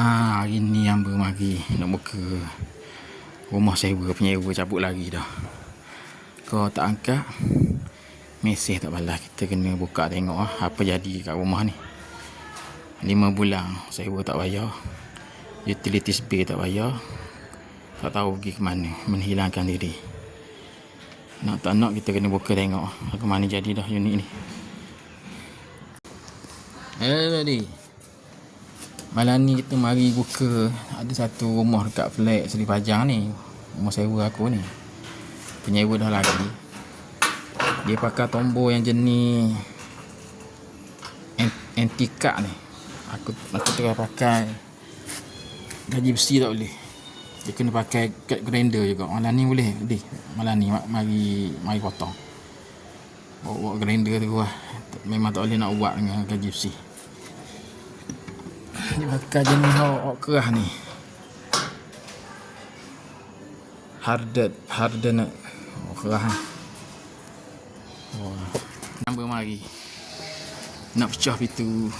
Hari ni hamba mari nak buka rumah sewa, penyewa cabut lagi dah. Kau tak angkat, mesej tak balas. Kita kena buka tengok apa jadi kat rumah ni. 5 bulan sewa tak bayar, utilities bill tak bayar, tak tahu pergi ke mana, menghilangkan diri. Nak tak nak kita kena buka tengok ke mana jadi dah unit ni. Tadi malam ni kita mari buka. Ada satu rumah dekat flat Seri Pajang ni, rumah sewa aku ni. Penyewa dah lagi. Dia pakai tombol yang jenis anti-cut ni. Aku tengah pakai gaji besi tak boleh. Dia kena pakai cut grinder juga. Malam ni boleh. Malam ni mari potong. Bawa grinder tu lah. Memang tak boleh nak buat dengan gaji besi. Dia pakai jenis hok kerah ni. Hardened. Kerah ni. Nombor mari. Nak pecah pintu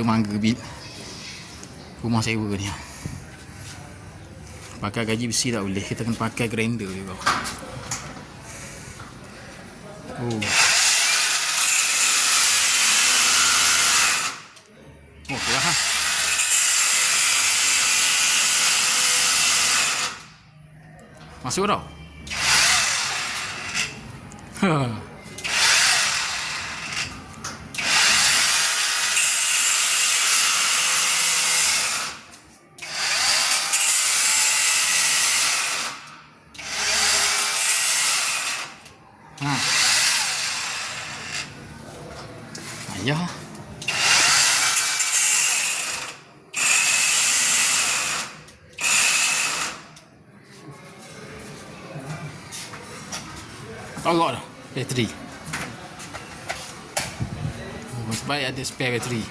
mangga bit rumah sewa ni. Pakai gaji besi tak boleh, kita kena pakai grinder juga. Kerah ha. Masuk dah. Ayah. Tolak dah bateri. Sebaik ada spare bateri.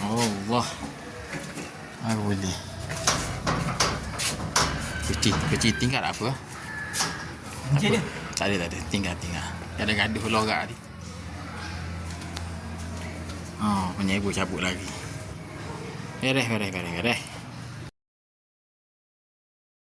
Allah. Aku boleh. Kecil tinggal apa? Macam dia? Tak ada. Tinggal. Ada gaduh lorak ni. Penyewa cabut lagi. Beres.